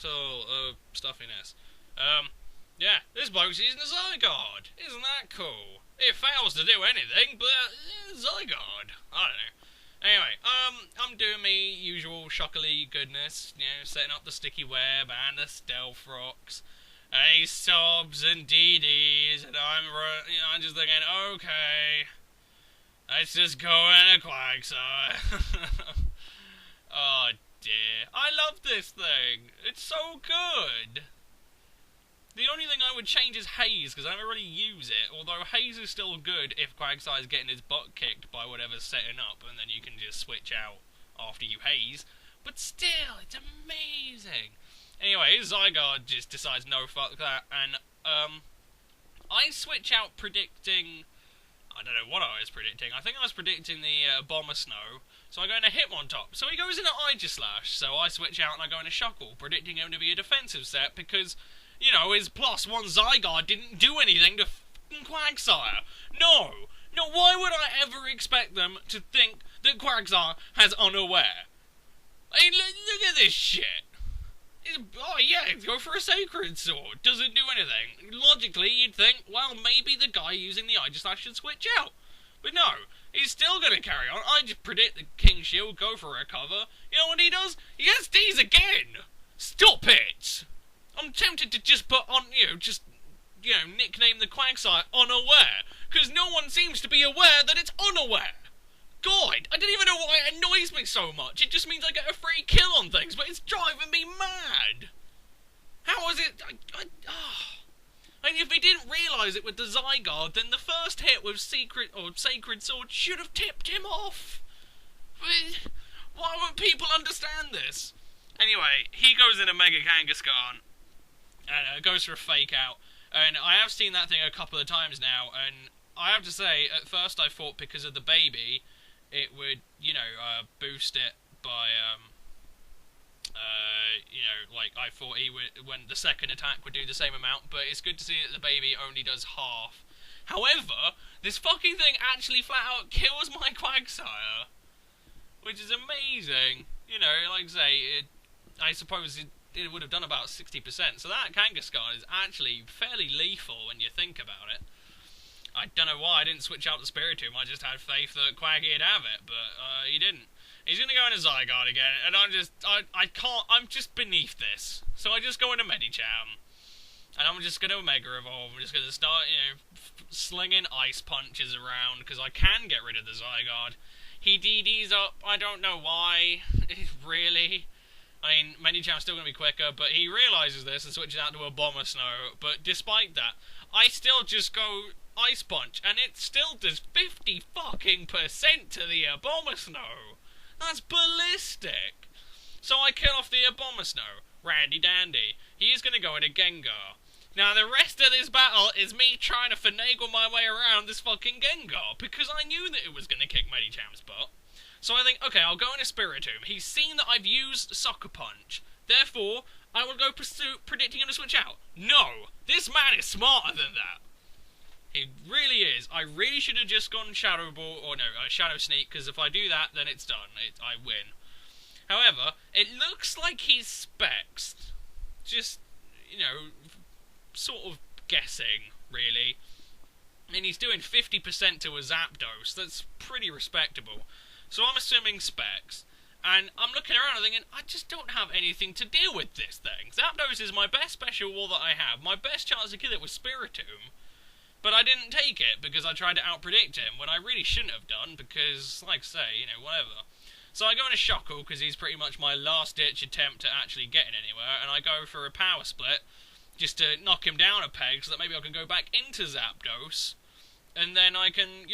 little stuffiness. Yeah, this bloke's using a Zygarde. Isn't that cool? It fails to do anything, but Zygarde. I don't know. Anyway, I'm doing me usual shockily goodness, you know, setting up the sticky web and the stealth rocks, and sobs and DDs, and I'm just thinking, okay, let's just go in a Quagsire. Oh dear, I love this thing. It's so good. The only thing I would change is Haze, because I never really use it, although Haze is still good if Quagsire's getting his butt kicked by whatever's setting up, and then you can just switch out after you Haze. But still, it's amazing. Anyway, Zygarde just decides, no, fuck that, and, I switch out predicting, I don't know what I was predicting. I think I was predicting the Bomber Snow, so I go into Hitmontop. So he goes into Aegislash, so I switch out and I go into Shuckle, predicting him to be a defensive set, because, you know, his +1 Zygarde didn't do anything to f***ing Quagsire. No, why would I ever expect them to think that Quagsire has Unaware? I mean, look at this shit. Oh yeah, go for a Sacred Sword. Doesn't do anything. Logically, you'd think, well, maybe the guy using the Aegislash should switch out. But no, he's still going to carry on. I just predict the King Shield, go for a cover. You know what he does? He gets D's again. Stop it. I'm tempted to just put on, nickname the Quagsire Unaware, because no one seems to be aware that it's Unaware. God, I didn't even know why it annoys me so much. It just means I get a free kill on things, but it's driving me mad. How is it? I mean, if we didn't realise it with the Zygarde, then the first hit with Sacred Sword should have tipped him off. Why won't people understand this? Anyway, he goes in a Mega Kangaskhan and goes for a fake out. And I have seen that thing a couple of times now, and I have to say, at first I thought because of the baby, it would, boost it by, I thought he would, when the second attack would do the same amount, but it's good to see that the baby only does half. However, this fucking thing actually flat out kills my Quagsire, which is amazing. You know, like I say, I suppose it would have done about 60%, so that Kangaskhan is actually fairly lethal when you think about it. I don't know why I didn't switch out the Spiritomb. I just had faith that Quaggy'd have it, but he didn't. He's going to go into Zygarde again, and I'm just beneath this. So I just go into Medicham, and I'm just going to Mega Evolve. I'm just going to start, slinging Ice Punches around, because I can get rid of the Zygarde. He DDs up, I don't know why, really. I mean, Medicham's still going to be quicker, but he realises this and switches out to a Bomber Snow. But despite that, I still just go Ice Punch, and it still does 50% to the Bomber Snow. That's ballistic. So I kill off the Bomber Snow. Randy Dandy. He is going to go into Gengar. Now, the rest of this battle is me trying to finagle my way around this fucking Gengar, because I knew that it was going to kick Medicham's butt. So I think, okay, I'll go into Spiritomb. He's seen that I've used Sucker Punch. Therefore, I will go predicting him to switch out. No! This man is smarter than that. He really is. I really should have just gone Shadow Ball, or no, Shadow Sneak, because if I do that, then it's done. I win. However, it looks like he's Specs. Just, sort of guessing, really. And he's doing 50% to a Zapdos. That's pretty respectable. So I'm assuming Specs. And I'm looking around and thinking, I just don't have anything to deal with this thing. Zapdos is my best special wall that I have. My best chance to kill it was Spiritomb. But I didn't take it because I tried to outpredict him when I really shouldn't have done because, like I say, whatever. So I go into Shuckle because he's pretty much my last-ditch attempt at actually getting anywhere, and I go for a Power Split just to knock him down a peg so that maybe I can go back into Zapdos, and then I can,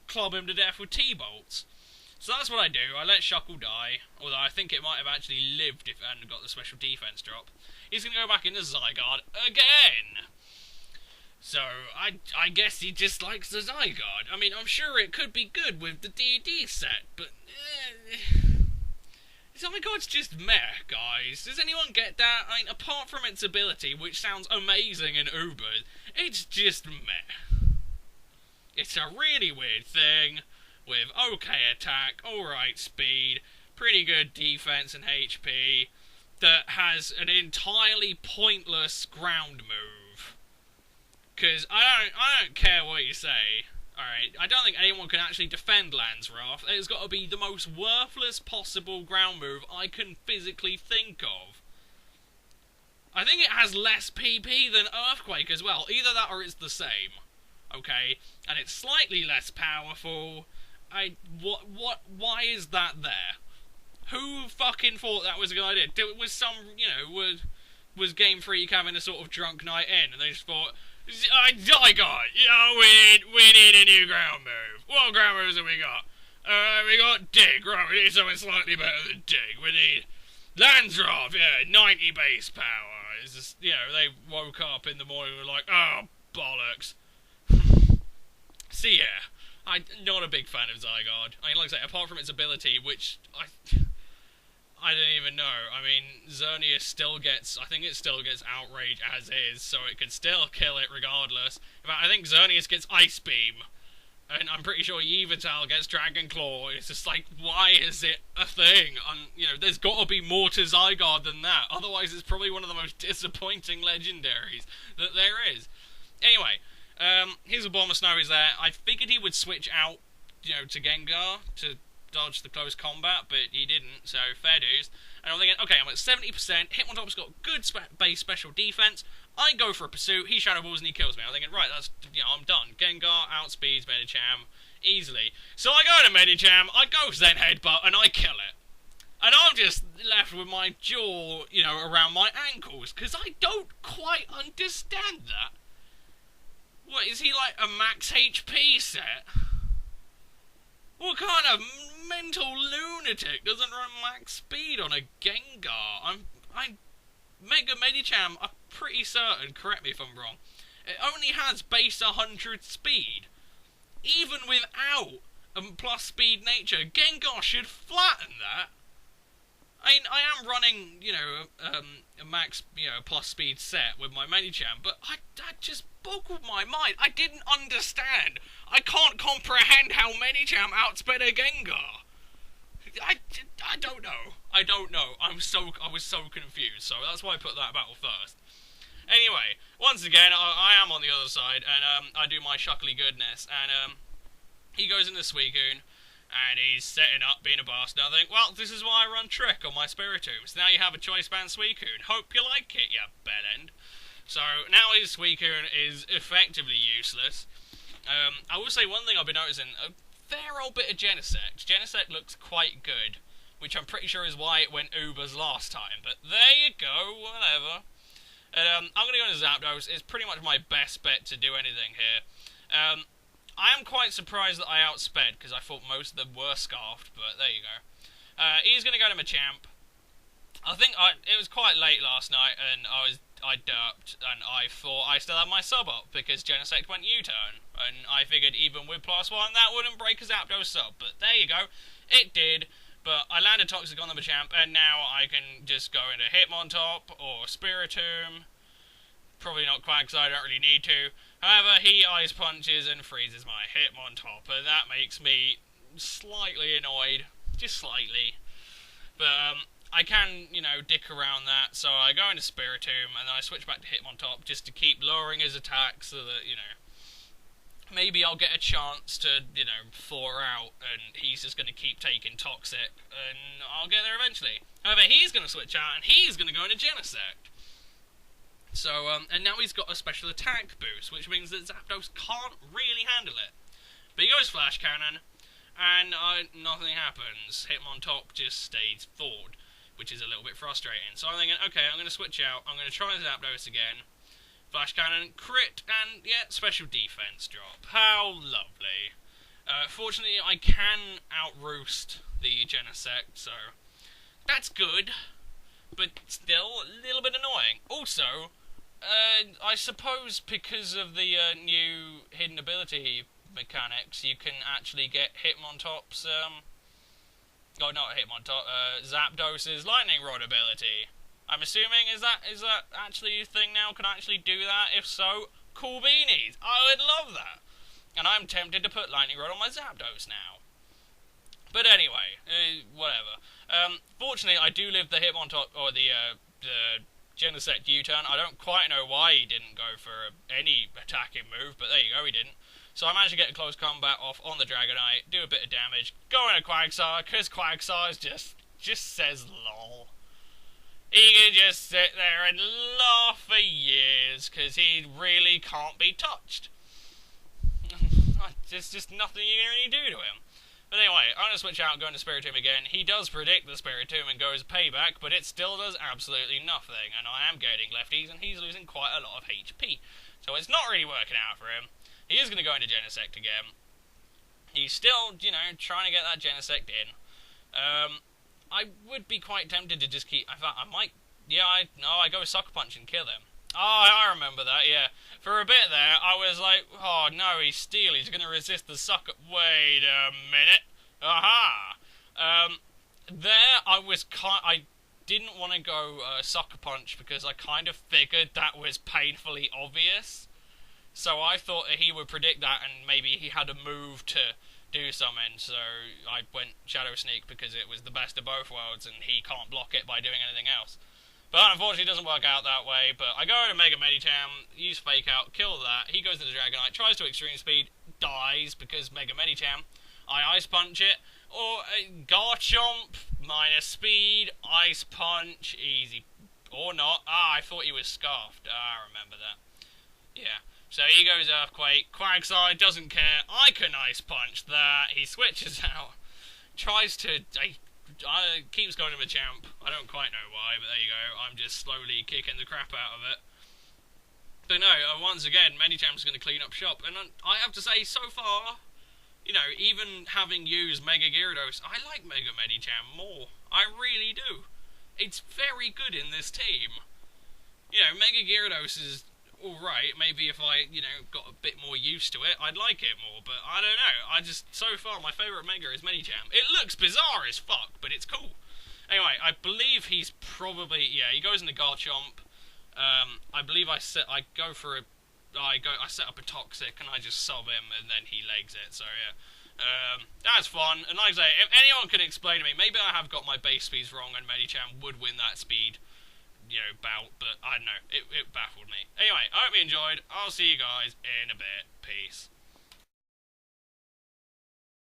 club him to death with T-Bolts. So that's what I do. I let Shuckle die, although I think it might have actually lived if it hadn't got the special defense drop. He's going to go back into Zygarde again! So, I guess he just likes the Zygarde. I mean, I'm sure it could be good with the DD set, but... Zygarde's just meh, guys. Does anyone get that? I mean, apart from its ability, which sounds amazing in Uber, it's just meh. It's a really weird thing, with okay attack, alright speed, pretty good defense and HP. that has an entirely pointless ground move. Because I don't care what you say. Alright, I don't think anyone can actually defend Landsrath. It's got to be the most worthless possible ground move I can physically think of. I think it has less PP than Earthquake as well. Either that or it's the same. Okay? And it's slightly less powerful. Why is that there? Who fucking thought that was a good idea? Was some, you know, was Game Freak having a sort of drunk night in, and they just thought, Zygarde, you know, we need a new ground move. What ground moves have we got? We got Dig, right, we need something slightly better than Dig. We need Landsrath, yeah, 90 base power. It's just, you know, they woke up in the morning and were like, oh, bollocks. So yeah, I'm not a big fan of Zygarde. I mean, like I say, apart from its ability, which I don't even know. I mean, Xerneas still gets, I think it still gets Outrage as is, so it could still kill it regardless. In fact, I think Xerneas gets Ice Beam, and I'm pretty sure Yveltal gets Dragon Claw. It's just like, why is it a thing? You know, there's got to be more to Zygarde than that. Otherwise, it's probably one of the most disappointing legendaries that there is. Anyway, here's a Bomber Snowy's there. I figured he would switch out, you know, to Gengar to dodge the close combat, but he didn't, so fair dues. And I'm thinking, okay, I'm at 70%, Hitmontop's got good base special defense, I go for a pursuit, he Shadow Balls and he kills me. I'm thinking, right, that's, you know, I'm done. Gengar outspeeds Medicham easily. So I go to Medicham, I go Zen Headbutt, and I kill it. And I'm just left with my jaw, you know, around my ankles, because I don't quite understand that. What, is he like a max HP set? What kind of mental lunatic doesn't run max speed on a Gengar? I'm Mega Medicham, I'm pretty certain, correct me if I'm wrong, it only has base 100 speed. Even without a plus speed nature, Gengar should flatten that. I mean, I am running, you know, a max, you know, plus speed set with my Medicham, but that just boggled my mind. I didn't understand. I can't comprehend how Medicham outsped a Gengar. I don't know. I don't know. I was so confused, so that's why I put that battle first. Anyway, once again, I am on the other side, and I do my shuckly goodness, and he goes into Suicune, and he's setting up being a bastard. I think, well, this is why I run Trick on my Spiritomb. So now you have a Choice Band Suicune. Hope you like it, you bellend. So now his Suicune is effectively useless. I will say one thing I've been noticing, a fair old bit of Genesect. Genesect looks quite good, which I'm pretty sure is why it went Ubers last time. But there you go, whatever. I'm going to go into Zapdos. It's pretty much my best bet to do anything here. I am quite surprised that I outsped, because I thought most of them were Scarfed, but there you go. He's going to go to Machamp. I think it was quite late last night, and I derped, and I thought I still had my sub up, because Genesect went U-turn, and I figured even with +1, that wouldn't break a Zapdos sub, but there you go, it did, but I landed Toxic on the Machamp, and now I can just go into Hitmontop, or Spiritomb, probably not Quagsire, I don't really need to. However, he Ice Punches and freezes my Hitmontop, and that makes me slightly annoyed, just slightly, but I can, you know, dick around that, so I go into Spiritomb, and then I switch back to Hitmontop just to keep lowering his attack so that, you know, maybe I'll get a chance to, you know, thaw out, and he's just going to keep taking Toxic, and I'll get there eventually. However, he's going to switch out, and he's going to go into Genesect. So, and now he's got a special attack boost, which means that Zapdos can't really handle it. But he goes Flash Cannon, and nothing happens. Hitmontop just stays thawed, which is a little bit frustrating. So I'm thinking, okay, I'm going to switch out, I'm going to try Zapdos again. Flash Cannon, crit, and yeah, special defense drop. How lovely. Fortunately, I can out-roost the Genesect, so that's good, but still a little bit annoying. Also, I suppose because of the new hidden ability mechanics, you can actually get Hitmontop's, oh, not Hitmontop, Zapdos's Lightning Rod ability. I'm assuming, is that actually a thing now? Can I actually do that? If so, cool beanies. I would love that. And I'm tempted to put Lightning Rod on my Zapdos now. But anyway, whatever. Fortunately, I do live the Hitmontop, or the Genesect U-turn. I don't quite know why he didn't go for any attacking move, but there you go, he didn't. So I managed to get a close combat off on the Dragonite, do a bit of damage, go into Quagsire, because Quagsire just says lol. He can just sit there and laugh for years, because he really can't be touched. There's just nothing you can really do to him. But anyway, I'm going to switch out and go into Spiritomb again. He does predict the Spiritomb and goes payback, but it still does absolutely nothing, and I am gaining lefties, and he's losing quite a lot of HP. So it's not really working out for him. He is going to go into Genesect again. He's still, you know, trying to get that Genesect in. I would be quite tempted to just keep... In fact, I might... Yeah, I go with Sucker Punch and kill him. Oh, I remember that, yeah. For a bit there, I was like, oh no, he's Steel, he's going to resist the Sucker... Wait a minute. Aha! There, I didn't want to go Sucker Punch because I kind of figured that was painfully obvious. So I thought that he would predict that and maybe he had a move to do something, so I went Shadow Sneak because it was the best of both worlds and he can't block it by doing anything else. But unfortunately it doesn't work out that way, but I go into Mega Medicham, use Fake Out, kill that, he goes to the Dragonite, tries to Extreme Speed, dies because Mega Medicham, I Ice Punch it, or Garchomp, minus speed, Ice Punch, easy, or not, I thought he was Scarfed, I remember that, yeah. So he goes Earthquake, Quagsire doesn't care, I can Ice Punch that, he switches out, tries to, keeps going to Machamp, I don't quite know why, but there you go, I'm just slowly kicking the crap out of it. But no, once again, Medicham's going to clean up shop, and I have to say, so far, you know, even having used Mega Gyarados, I like Mega Medicham more, I really do. It's very good in this team. You know, Mega Gyarados is alright, maybe if I, you know, got a bit more used to it, I'd like it more, but I don't know, so far, my favourite Mega is Medicham. It looks bizarre as fuck, but it's cool. Anyway, I believe he's probably, yeah, he goes into Garchomp, I believe I set up a Toxic, and I just sub him, and then he legs it, so yeah. That's fun, and like I say, if anyone can explain to me, maybe I have got my base speeds wrong, and Medicham would win that speed, you know, bout, but I don't know, it baffled me. Anyway, I hope you enjoyed, I'll see you guys in a bit, peace.